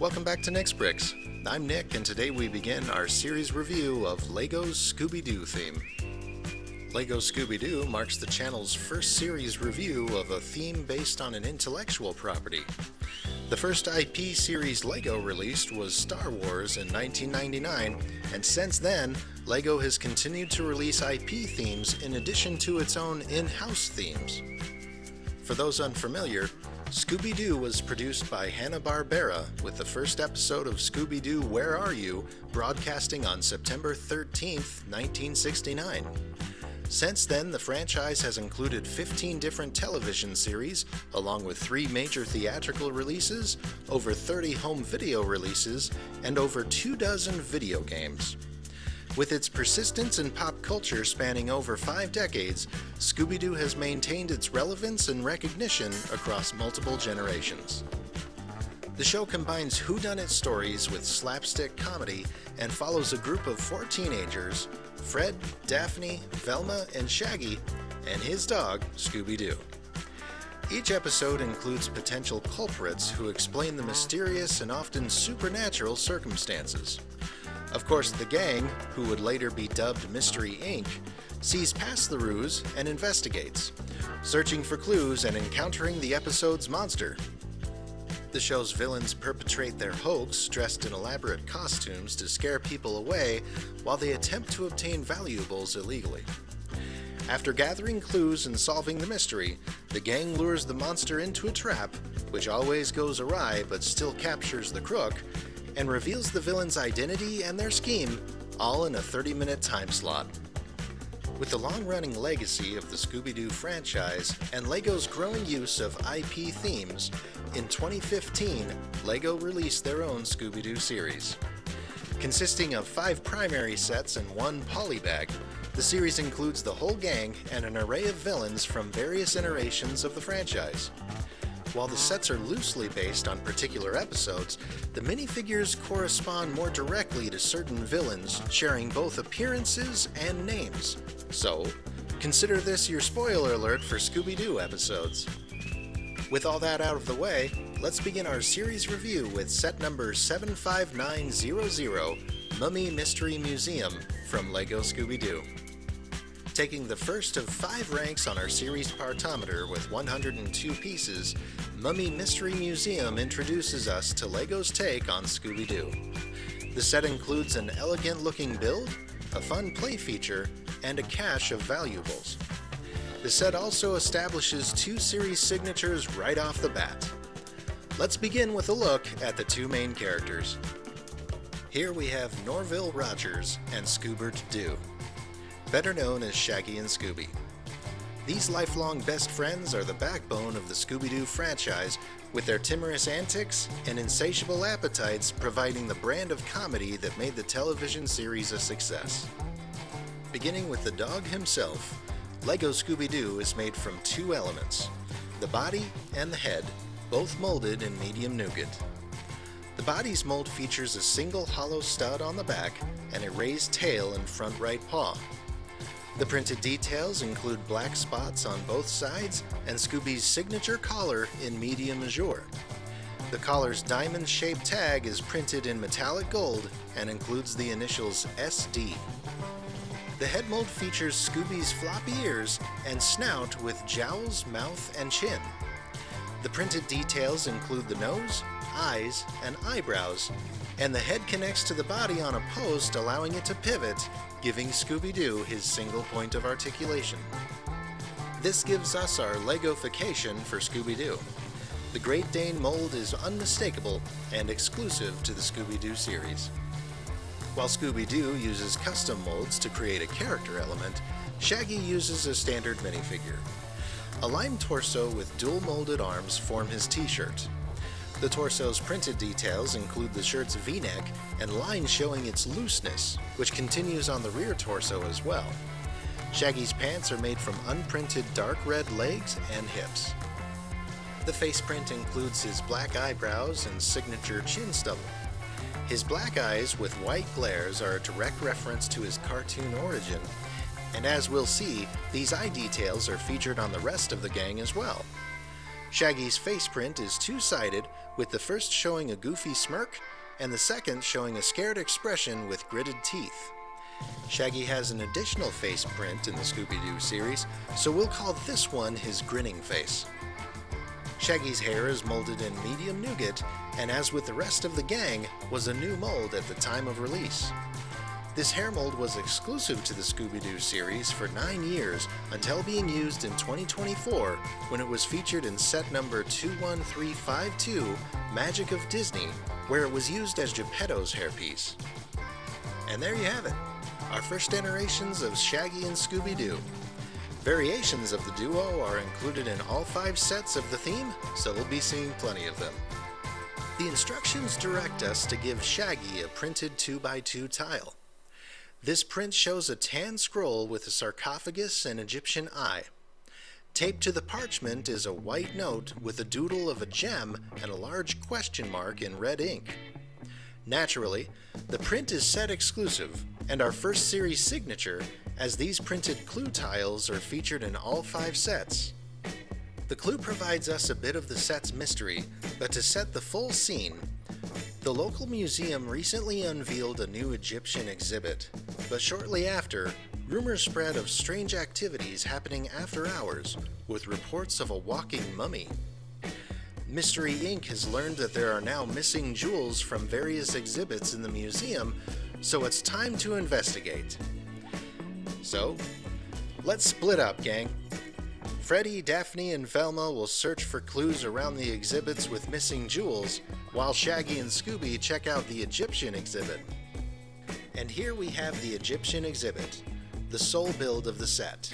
Welcome back to TrikBrix. I'm Nick, and today we begin our series review of LEGO's Scooby-Doo theme. LEGO Scooby-Doo marks the channel's first series review of a theme based on an intellectual property. The first IP series LEGO released was Star Wars in 1999, and since then, LEGO has continued to release IP themes in addition to its own in-house themes. For those unfamiliar, Scooby-Doo was produced by Hanna-Barbera, with the first episode of Scooby-Doo Where Are You? Broadcasting on September 13, 1969. Since then, the franchise has included 15 different television series, along with 3 major theatrical releases, over 30 home video releases, and over 24 video games. With its persistence in pop culture spanning over 5 decades, Scooby-Doo has maintained its relevance and recognition across multiple generations. The show combines whodunit stories with slapstick comedy and follows a group of 4 teenagers, Fred, Daphne, Velma, and Shaggy, and his dog, Scooby-Doo. Each episode includes potential culprits who explain the mysterious and often supernatural circumstances. Of course, the gang, who would later be dubbed Mystery Inc., sees past the ruse and investigates, searching for clues and encountering the episode's monster. The show's villains perpetrate their hoax dressed in elaborate costumes to scare people away while they attempt to obtain valuables illegally. After gathering clues and solving the mystery, the gang lures the monster into a trap, which always goes awry but still captures the crook, and reveals the villain's identity and their scheme, all in a 30-minute time slot. With the long-running legacy of the Scooby-Doo franchise and LEGO's growing use of IP themes, in 2015, LEGO released their own Scooby-Doo series. Consisting of 5 primary sets and 1 polybag, the series includes the whole gang and an array of villains from various iterations of the franchise. While the sets are loosely based on particular episodes, the minifigures correspond more directly to certain villains, sharing both appearances and names. So, consider this your spoiler alert for Scooby-Doo episodes. With all that out of the way, let's begin our series review with set number 75900, Mummy Mystery Museum from LEGO Scooby-Doo. Taking the first of 5 ranks on our series partometer with 102 pieces, Mummy Mystery Museum introduces us to LEGO's take on Scooby-Doo. The set includes an elegant-looking build, a fun play feature, and a cache of valuables. The set also establishes 2 series signatures right off the bat. Let's begin with a look at the 2 main characters. Here we have Norville Rogers and Scoobert-Doo, better known as Shaggy and Scooby. These lifelong best friends are the backbone of the Scooby-Doo franchise, with their timorous antics and insatiable appetites providing the brand of comedy that made the television series a success. Beginning with the dog himself, LEGO Scooby-Doo is made from 2 elements, the body and the head, both molded in medium nougat. The body's mold features a single hollow stud on the back and a raised tail and front right paw. The printed details include black spots on both sides and Scooby's signature collar in medium azure. The collar's diamond-shaped tag is printed in metallic gold and includes the initials SD. The head mold features Scooby's floppy ears and snout with jowls, mouth, and chin. The printed details include the nose, eyes, and eyebrows, and the head connects to the body on a post, allowing it to pivot, giving Scooby-Doo his single point of articulation. This gives us our Legofication for Scooby-Doo. The Great Dane mold is unmistakable and exclusive to the Scooby-Doo series. While Scooby-Doo uses custom molds to create a character element, Shaggy uses a standard minifigure. A lime torso with dual molded arms form his t-shirt. The torso's printed details include the shirt's V-neck and lines showing its looseness, which continues on the rear torso as well. Shaggy's pants are made from unprinted dark red legs and hips. The face print includes his black eyebrows and signature chin stubble. His black eyes with white glares are a direct reference to his cartoon origin, and as we'll see, these eye details are featured on the rest of the gang as well. Shaggy's face print is two-sided, with the first showing a goofy smirk and the second showing a scared expression with gritted teeth. Shaggy has an additional face print in the Scooby-Doo series, so we'll call this one his grinning face. Shaggy's hair is molded in medium nougat, and as with the rest of the gang, was a new mold at the time of release. This hair mold was exclusive to the Scooby-Doo series for 9 years until being used in 2024 when it was featured in set number 21352, Magic of Disney, where it was used as Geppetto's hairpiece. And there you have it, our first iterations of Shaggy and Scooby-Doo. Variations of the duo are included in all 5 sets of the theme, so we'll be seeing plenty of them. The instructions direct us to give Shaggy a printed 2x2 tile. This print shows a tan scroll with a sarcophagus and Egyptian eye. Taped to the parchment is a white note with a doodle of a gem and a large question mark in red ink. Naturally, the print is set exclusive and our first series signature, as these printed clue tiles are featured in all 5 sets. The clue provides us a bit of the set's mystery, but to set the full scene, the local museum recently unveiled a new Egyptian exhibit, but shortly after, rumors spread of strange activities happening after hours, with reports of a walking mummy. Mystery Inc. has learned that there are now missing jewels from various exhibits in the museum, so it's time to investigate. So, let's split up, gang. Freddy, Daphne, and Velma will search for clues around the exhibits with missing jewels, while Shaggy and Scooby check out the Egyptian exhibit. And here we have the Egyptian exhibit, the sole build of the set.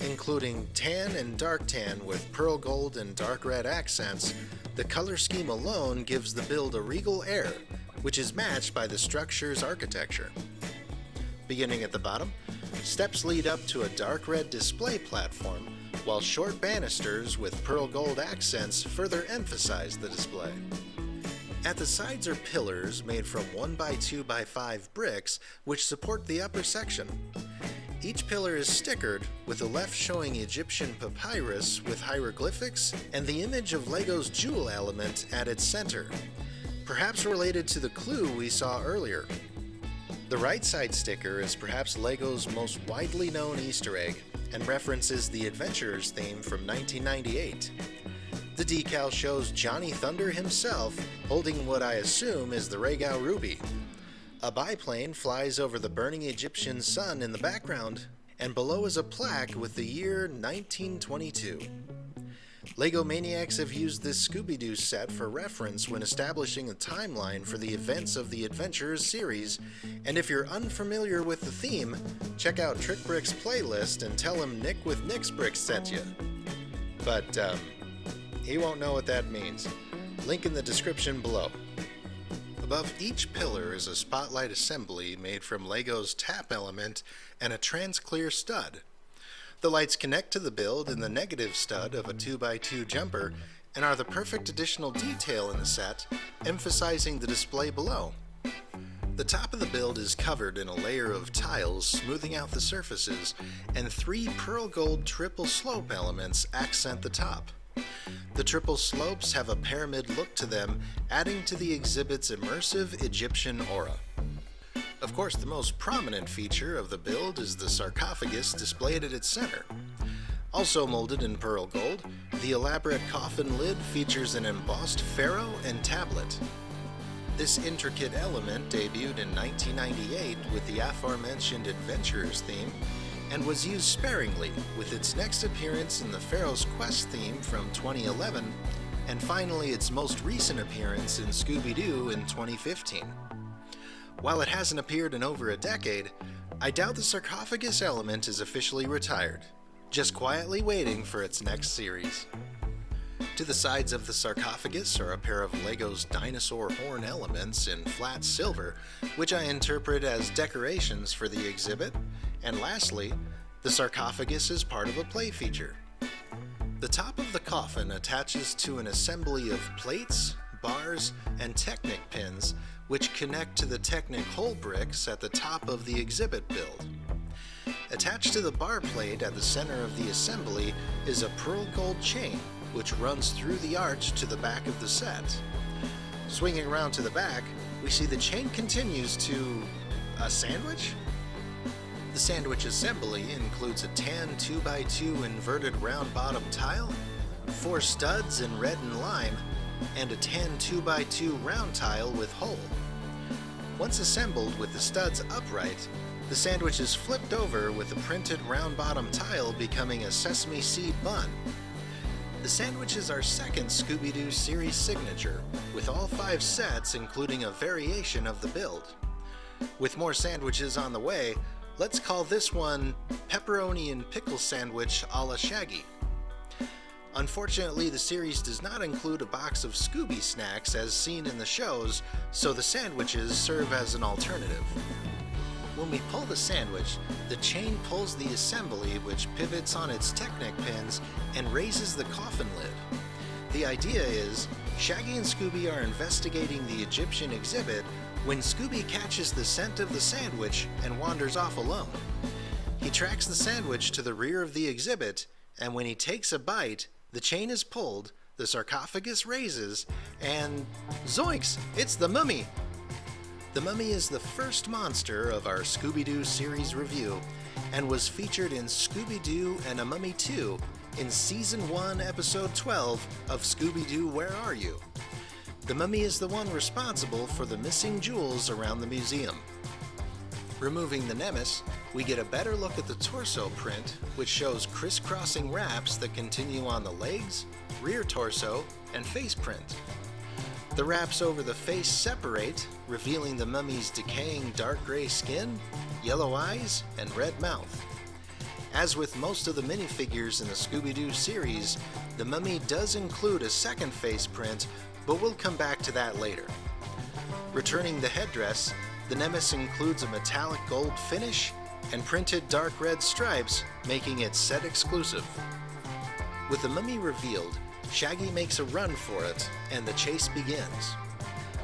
Including tan and dark tan with pearl gold and dark red accents, the color scheme alone gives the build a regal air, which is matched by the structure's architecture. Beginning at the bottom, steps lead up to a dark red display platform, while short banisters with pearl gold accents further emphasize the display. At the sides are pillars made from 1x2x5 bricks which support the upper section. Each pillar is stickered, with the left showing Egyptian papyrus with hieroglyphics and the image of Lego's jewel element at its center, perhaps related to the clue we saw earlier. The right side sticker is perhaps Lego's most widely known Easter egg and references the Adventurers theme from 1998. The decal shows Johnny Thunder himself holding what I assume is the Regau Ruby. A biplane flies over the burning Egyptian sun in the background, and below is a plaque with the year 1922. LEGO Maniacs have used this Scooby-Doo set for reference when establishing a timeline for the events of the Adventurers series, and if you're unfamiliar with the theme, check out TrikBrix playlist and tell him Nick with Nixbrix sent you. But, he won't know what that means. Link in the description below. Above each pillar is a spotlight assembly made from LEGO's tap element and a trans-clear stud. The lights connect to the build in the negative stud of a 2x2 jumper and are the perfect additional detail in the set, emphasizing the display below. The top of the build is covered in a layer of tiles smoothing out the surfaces, and 3 pearl gold triple slope elements accent the top. The triple slopes have a pyramid look to them, adding to the exhibit's immersive Egyptian aura. Of course, the most prominent feature of the build is the sarcophagus displayed at its center. Also molded in pearl gold, the elaborate coffin lid features an embossed pharaoh and tablet. This intricate element debuted in 1998 with the aforementioned Adventurers theme, and was used sparingly with its next appearance in the Pharaoh's Quest theme from 2011, and finally its most recent appearance in Scooby-Doo in 2015. While it hasn't appeared in over a decade, I doubt the sarcophagus element is officially retired, just quietly waiting for its next series. To the sides of the sarcophagus are a pair of LEGO's dinosaur horn elements in flat silver, which I interpret as decorations for the exhibit, and lastly, the sarcophagus is part of a play feature. The top of the coffin attaches to an assembly of plates, bars, and Technic pins, which connect to the Technic hole bricks at the top of the exhibit build. Attached to the bar plate at the center of the assembly is a pearl gold chain, which runs through the arch to the back of the set. Swinging around to the back, we see the chain continues to a sandwich? The sandwich assembly includes a tan 2x2 inverted round bottom tile, 4 studs in red and lime, and a tan 2x2 round tile with hole. Once assembled with the studs upright, the sandwich is flipped over with a printed round bottom tile becoming a sesame seed bun. The sandwich is our second Scooby-Doo series signature, with all 5 sets including a variation of the build. With more sandwiches on the way, let's call this one Pepperoni and Pickle Sandwich a la Shaggy. Unfortunately, the series does not include a box of Scooby snacks as seen in the shows, so the sandwiches serve as an alternative. When we pull the sandwich, the chain pulls the assembly, which pivots on its Technic pins and raises the coffin lid. The idea is, Shaggy and Scooby are investigating the Egyptian exhibit when Scooby catches the scent of the sandwich and wanders off alone. He tracks the sandwich to the rear of the exhibit, and when he takes a bite, the chain is pulled, the sarcophagus raises, and zoinks! It's the mummy! The Mummy is the first monster of our Scooby-Doo series review and was featured in Scooby-Doo and a Mummy 2 in Season 1, Episode 12 of Scooby-Doo Where Are You? The Mummy is the one responsible for the missing jewels around the museum. Removing the Nemesis, we get a better look at the torso print, which shows crisscrossing wraps that continue on the legs, rear torso, and face print. The wraps over the face separate, revealing the mummy's decaying dark gray skin, yellow eyes, and red mouth. As with most of the minifigures in the Scooby-Doo series, the mummy does include a second face print, but we'll come back to that later. Returning the headdress, the Nemesis includes a metallic gold finish and printed dark red stripes, making it set exclusive. With the mummy revealed, Shaggy makes a run for it, and the chase begins.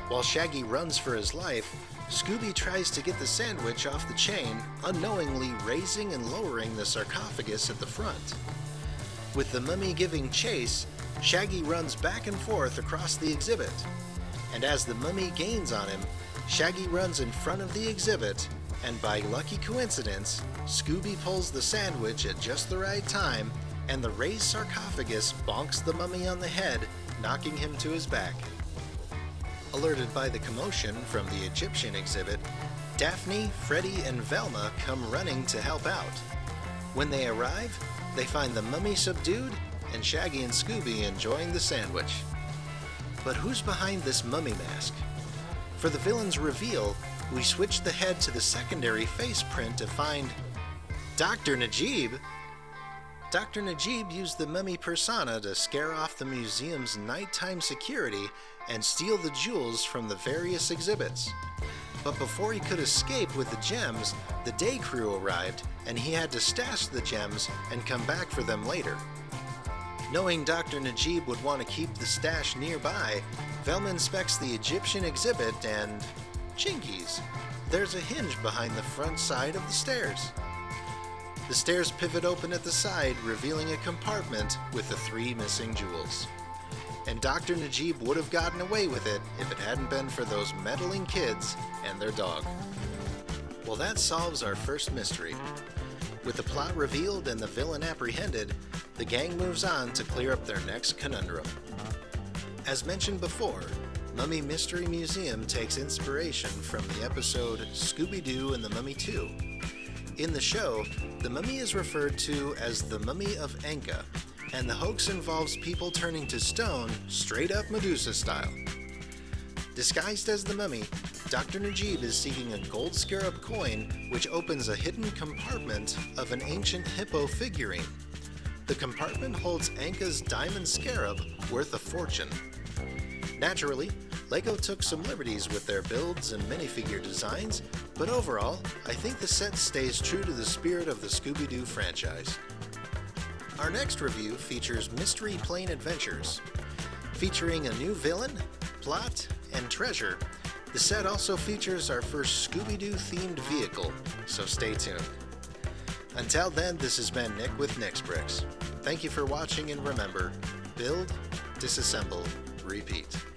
While Shaggy runs for his life, Scooby tries to get the sandwich off the chain, unknowingly raising and lowering the sarcophagus at the front. With the mummy giving chase, Shaggy runs back and forth across the exhibit, and as the mummy gains on him, Shaggy runs in front of the exhibit, and by lucky coincidence, Scooby pulls the sandwich at just the right time, and the raised sarcophagus bonks the mummy on the head, knocking him to his back. Alerted by the commotion from the Egyptian exhibit, Daphne, Freddy, and Velma come running to help out. When they arrive, they find the mummy subdued and Shaggy and Scooby enjoying the sandwich. But who's behind this mummy mask? For the villain's reveal, we switch the head to the secondary face print to find Dr. Najib. Dr. Najib used the mummy persona to scare off the museum's nighttime security and steal the jewels from the various exhibits. But before he could escape with the gems, the day crew arrived and he had to stash the gems and come back for them later. Knowing Dr. Najib would want to keep the stash nearby, Velma inspects the Egyptian exhibit and chinkies! There's a hinge behind the front side of the stairs. The stairs pivot open at the side, revealing a compartment with the 3 missing jewels. And Dr. Najib would have gotten away with it if it hadn't been for those meddling kids and their dog. Well, that solves our first mystery. With the plot revealed and the villain apprehended, the gang moves on to clear up their next conundrum. As mentioned before, Mummy Mystery Museum takes inspiration from the episode Scooby-Doo and the Mummy 2. In the show, the mummy is referred to as the Mummy of Enka, and the hoax involves people turning to stone straight up Medusa style. Disguised as the mummy, Dr. Najib is seeking a gold scarab coin which opens a hidden compartment of an ancient hippo figurine. The compartment holds Enka's diamond scarab worth a fortune. Naturally, LEGO took some liberties with their builds and minifigure designs, but overall, I think the set stays true to the spirit of the Scooby-Doo franchise. Our next review features Mystery Plane Adventures. Featuring a new villain, plot, and treasure, the set also features our first Scooby-Doo themed vehicle, so stay tuned. Until then, this has been Nick with TrikBrix. Thank you for watching, and remember, Build, disassemble, repeat.